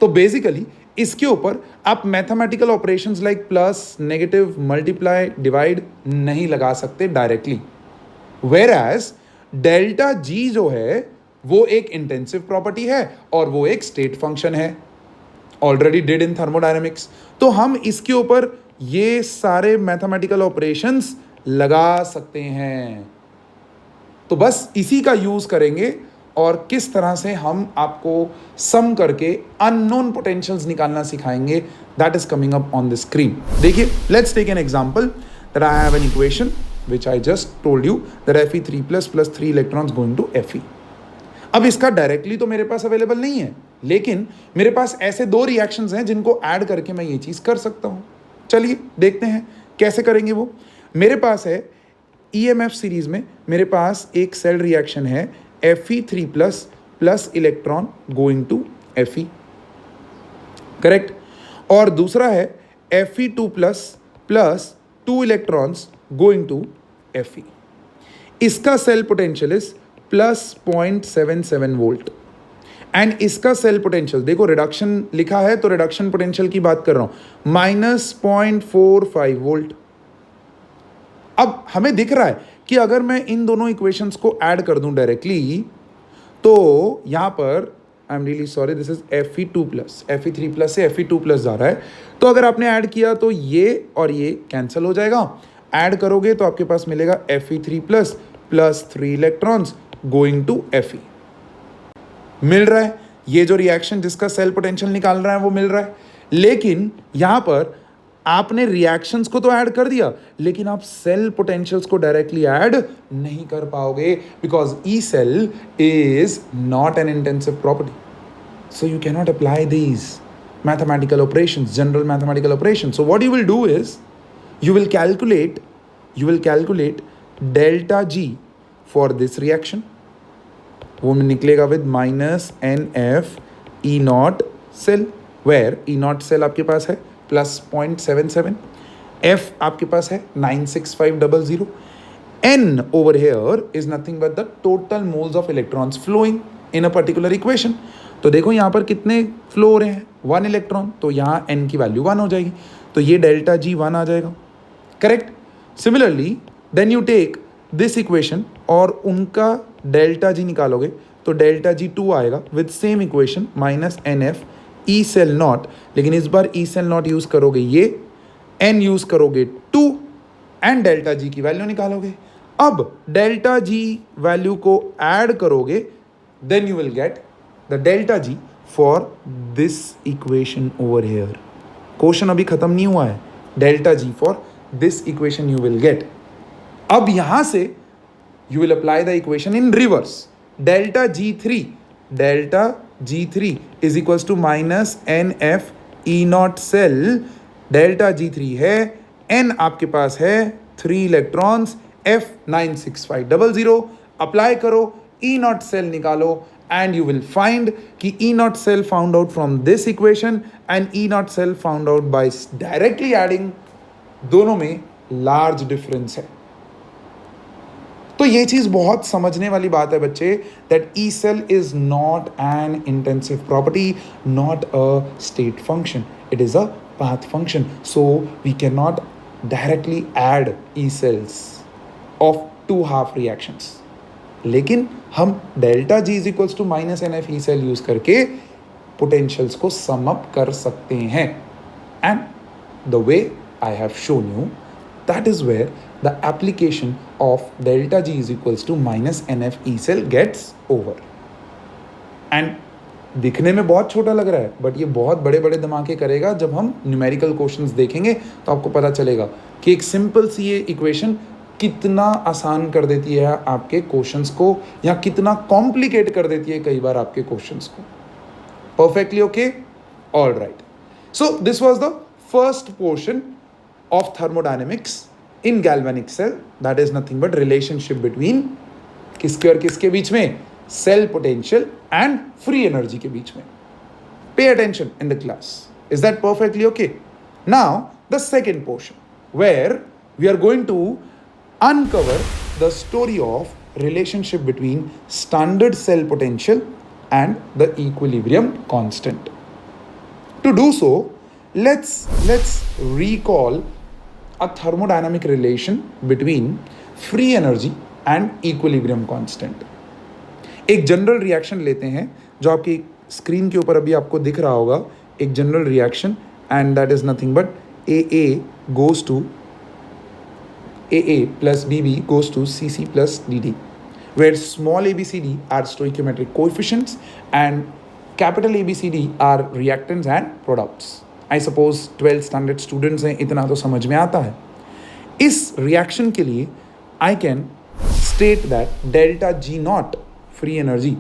तो basically इसके ऊपर आप mathematical operations like plus, negative, multiply, divide नहीं लगा सकते डायरेक्टली. Whereas डेल्टा जी जो है वो एक इंटेंसिव प्रॉपर्टी है और वो एक स्टेट फंक्शन है. Already did in thermodynamics. तो हम इसके ऊपर ये सारे मैथमेटिकल ऑपरेशंस लगा सकते हैं. तो बस इसी का यूज करेंगे और किस तरह से हम आपको सम करके अननोन पोटेंशियल्स निकालना सिखाएंगे, that is coming up on the screen. देखिए, let's take an example that I have an equation which I just told you that Fe3 plus 3 electrons going to Fe. अब इसका डायरेक्टली तो मेरे पास अवेलेबल नहीं है, लेकिन मेरे पास ऐसे दो रिएक्शंस हैं जिनको ऐड करके मैं ये चीज़ कर सकता हूँ. चलिए देखते हैं कैसे करेंगे वो. मेरे पास है EMF सीरीज में मेरे पास एक सेल रिएक्शन है Fe3 plus electron going to Fe, correct. और दूसरा है Fe2 plus 2 electrons going to Fe. इसका cell potential is plus 0.77 volt and इसका सेल पोटेंशियल देखो, रिडक्शन लिखा है तो रिडक्शन पोटेंशियल की बात कर रहा हूं, -0.45 वोल्ट. अब हमें दिख रहा है कि अगर मैं इन दोनों इक्वेशंस को ऐड कर दूं डायरेक्टली तो यहां पर I am really sorry, this is Fe3 plus से Fe2 प्लस जा रहा है. तो अगर आपने ऐड किया तो ये और ये कैंसिल हो जाएगा. ऐड करोगे तो आपके पास मिलेगा Fe3 plus 3 electrons going to Fe. मिल रहा है, ये जो रिएक्शन जिसका सेल पोटेंशियल निकाल रहा है वो मिल रहा है. लेकिन यहां पर आपने रिएक्शंस को तो ऐड कर दिया, लेकिन आप सेल पोटेंशियल्स को डायरेक्टली ऐड नहीं कर पाओगे, because E cell is not an intensive property. So you cannot apply these mathematical operations, general mathematical operations. So what you will do is you will calculate delta G for this reaction. वो निकलेगा with minus NF E naught cell, where E naught cell आपके पास है plus 0.77, F आपके पास है 96500. N over here is nothing but the total moles of electrons flowing in a particular equation. तो देखो यहाँ पर कितने फ्लो हो रहे हैं, 1 इलेक्ट्रॉन, तो यहाँ n की वैल्यू 1 हो जाएगी, तो ये डेल्टा जी 1 आ जाएगा. Correct. Similarly then you take this equation और उनका डेल्टा जी निकालोगे तो डेल्टा जी 2 आएगा with same equation minus N F E cell not, लेकिन इस बार ई सेल नॉट यूज करोगे ये, n यूज करोगे 2 एंड डेल्टा जी की वैल्यू निकालोगे. अब डेल्टा जी वैल्यू को ऐड करोगे, then you will get the delta G for this equation over here. Question अभी खत्म नहीं हुआ है. delta G for this equation you will get. अब यहां से you will apply the equation in reverse. delta G3 is equals to minus NF E naught cell. delta G3 है, N आपके पास है 3 इलेक्ट्रॉन्स, F 96500. अप्लाई करो, E naught cell निकालो, and you will find कि E naught cell found out from this equation and E naught cell found out by directly adding, दोनों में large difference है. तो ये चीज बहुत समझने वाली बात है बच्चे, that E cell is not an intensive property, not a state function, it is a path function. So we cannot directly add E cells of two half reactions. लेकिन हम delta G is equals to minus N F E cell use करके पोटेंशियल्स को सम अप कर सकते हैं. And the way I have shown you, that is where the application of delta G is equals to minus N F E cell gets over. And दिखने में बहुत छोटा लग रहा है, बट ये बहुत बड़े बड़े धमाके करेगा. जब हम न्यूमेरिकल क्वेश्चंस देखेंगे तो आपको पता चलेगा कि एक सिंपल सी ये इक्वेशन कितना आसान कर देती है आपके क्वेश्चंस को, या कितना कॉम्प्लिकेट कर देती है कई बार आपके क्वेश्चंस को. Perfectly okay, all right. So this was the first portion of thermodynamics in galvanic cell, that is nothing but relationship between किसके और किसके बीच में, cell potential and free energy के बीच में. Pay attention in the class. Is that perfectly okay? Now the second portion where we are going to uncover the story of relationship between standard cell potential and the equilibrium constant. To do so, let's recall a thermodynamic relation between free energy and equilibrium constant. एक जनरल रिएक्शन लेते हैं जो आपकी स्क्रीन के ऊपर अभी आपको दिख रहा होगा, एक general reaction, and that is nothing but AA goes to AA plus BB goes to CC plus DD, where small ABCD are stoichiometric coefficients and capital ABCD are reactants and products. I suppose 12th standard students हैं, इतना तो समझ में आता है. इस रिएक्शन के लिए I can state that delta G naught free energy,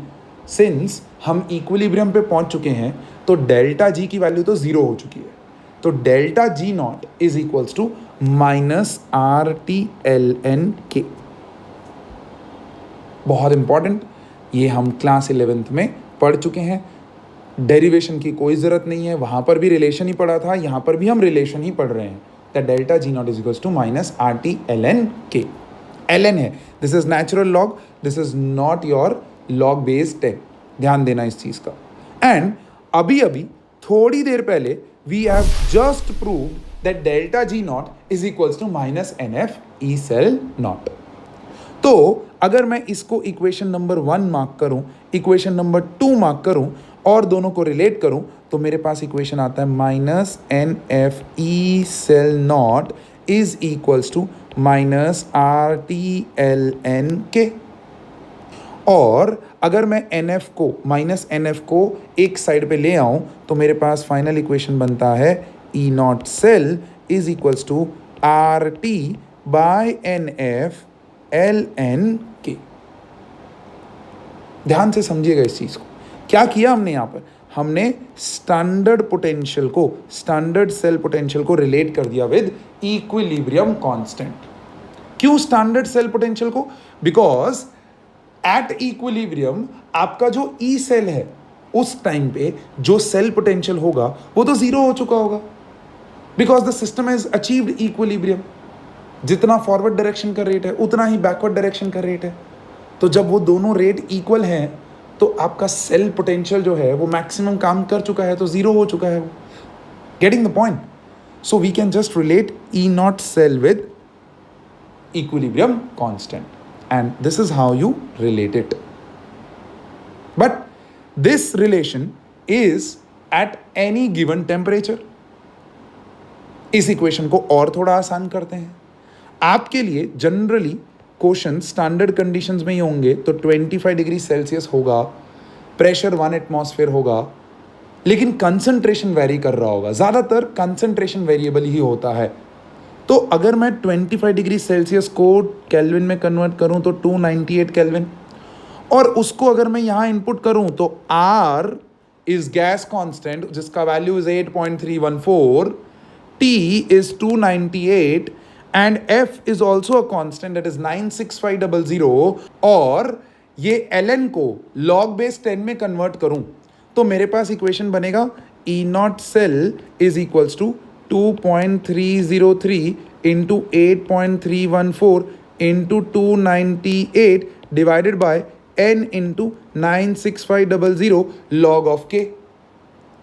since हम इक्विलिब्रियम पे पहुंच चुके हैं तो डेल्टा G की वैल्यू तो 0 हो चुकी है, तो delta G not is equals to minus RTLN K. बहुत इंपॉर्टेंट, ये हम क्लास 11th में पढ़ चुके हैं. डेरिवेशन की कोई ज़रूरत नहीं है, वहाँ पर भी रिलेशन ही पढ़ा था, यहाँ पर भी हम रिलेशन ही पढ़ रहे हैं. The delta G not is equals to minus RTLN K. LN है, this is natural log, this is not your log based 10. ध्यान देना इस चीज़ का. एंड अभी अभी थोड़ी देर पहले we have just proved that delta G naught is equals to minus NF E cell naught. तो अगर मैं इसको इक्वेशन नंबर 1 मार्क करूं, इक्वेशन नंबर 2 मार्क करूं और दोनों को रिलेट करूं, तो मेरे पास इक्वेशन आता है minus NF E cell naught is equals to minus RTLN के. और अगर मैं NF को माइनस NF को एक साइड पे ले आऊं तो मेरे पास फाइनल इक्वेशन बनता है E naught cell is equals to RT by NF ln K. ध्यान से समझिएगा इस चीज को। क्या किया हमने यहां पर, हमने स्टैंडर्ड पोटेंशियल को, स्टैंडर्ड सेल पोटेंशियल को रिलेट कर दिया विद इक्विलिब्रियम कांस्टेंट। क्यों स्टैंडर्ड सेल पोटेंशियल को? बिकॉज एट इक्विलिब्रियम आपका जो ई सेल है उस टाइम पे जो सेल पोटेंशियल होगा वो तो जीरो हो चुका होगा, because the system has achieved equilibrium. जितना फॉरवर्ड डायरेक्शन का रेट है उतना ही बैकवर्ड डायरेक्शन का रेट है। तो जब वो दोनों रेट इक्वल हैं तो आपका सेल पोटेंशियल जो है वो मैक्सिमम काम कर चुका है, तो जीरो हो चुका है वो। Getting the point? So we can just relate E not cell with equilibrium constant, and this is how you relate it. But this relation is at any given temperature. इस इक्वेशन को और थोड़ा आसान करते हैं। आपके लिए जनरली क्वेश्चन स्टैंडर्ड कंडीशंस में ही होंगे, तो 25 डिग्री सेल्सियस होगा, प्रेशर 1 एटमॉस्फेयर होगा, लेकिन कंसंट्रेशन वेरी कर रहा होगा। ज़्यादातर कंसंट्रेशन वेरिएबल ही होता है। तो अगर मैं 25 डिग्री सेल्सियस को केल्विन में कन्वर्ट करूं तो 298 केल्विन, और उसको अगर मैं यहाँ इनपुट करूं तो R इज गैस कांस्टेंट जिसका value is 8.314, T is 298 and F is also a constant that is 96500, और ये ln को log बेस 10 में कन्वर्ट करूं तो मेरे पास इक्वेशन बनेगा E not cell is equals to 2.303 into 8.314 into 298 divided by n into 96500 log of k.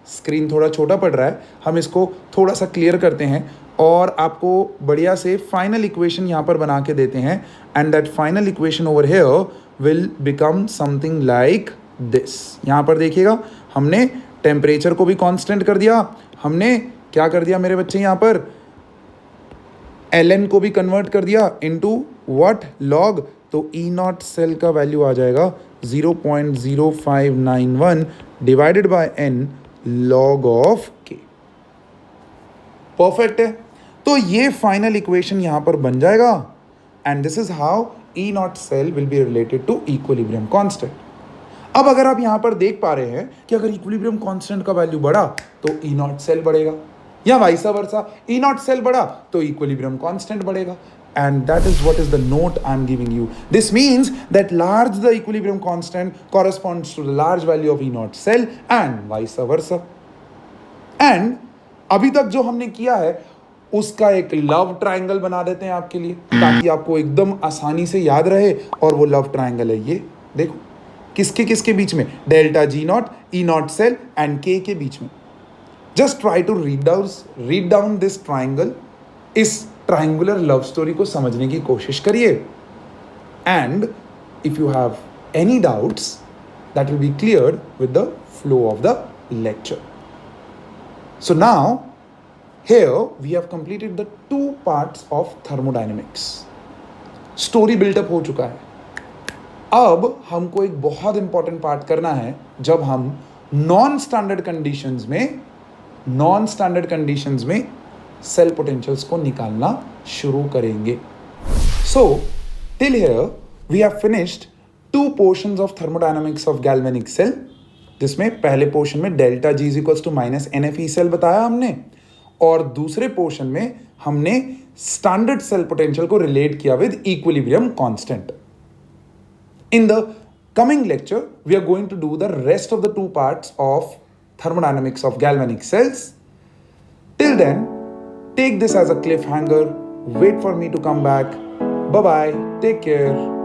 Screen थोड़ा छोटा पड़ रहा है, हम इसको थोड़ा सा क्लियर करते हैं और आपको बढ़िया से फाइनल इक्वेशन यहाँ पर बना के देते हैं, and that final equation over here will become something like this. यहाँ पर देखिएगा, हमने टेम्परेचर को भी कांस्टेंट कर दिया, हमने क्या कर दिया मेरे बच्चे यहाँ पर, ln को भी कन्वर्ट कर दिया इनटू व्हाट, लॉग। तो ई नॉट सेल का वैल्यू आ जाएगा 0.0591 divided by n log of k। Perfect है। तो ये फाइनल इक्वेशन यहाँ पर बन जाएगा, and this is how E not cell will be related to equilibrium constant. अब अगर आप यहाँ पर देख पा रहे हैं कि अगर इक्विलिब्रियम कांस्टेंट का वैल्यू बढ़ा तो ई नॉट सेल बढ़ेगा, या vice versa, E not cell बढ़ा तो इक्विलिब्रियम कांस्टेंट बढ़ेगा, and that is what is the note I am giving you. This means that large the equilibrium constant corresponds to the large value of E naught cell and vice versa. And अभी तक जो हमने किया है उसका एक लव ट्रायंगल बना देते हैं आपके लिए, ताकि आपको एकदम आसानी से याद रहे। और वो लव ट्रायंगल है ये, देखो किसके किसके बीच में, delta G not, E not cell and K के बीच में। Just try to read down this triangle, इस ट्राइंगुलर लव स्टोरी को समझने की कोशिश करिए, and if you have any doubts that will be cleared with the flow of the lecture. So now here we have completed the 2 parts of thermodynamics. Story built up हो चुका है। अब हमको एक बहुत इंपॉर्टेंट पार्ट करना है, जब हम नॉन स्टैंडर्ड कंडीशंस में सेल पोटेंशियल्स को निकालना शुरू करेंगे। So till here we have finished 2 portions of thermodynamics of galvanic cell, जिसमें पहले पोर्शन में delta G is equals to minus NFE cell बताया हमने, और दूसरे पोर्शन में हमने स्टैंडर्ड सेल पोटेंशियल को रिलेट किया with equilibrium constant. In the coming lecture, we are going to do the rest of the 2 parts of thermodynamics of galvanic cells. Till then, take this as a cliffhanger. Wait for me to come back. Bye-bye. Take care.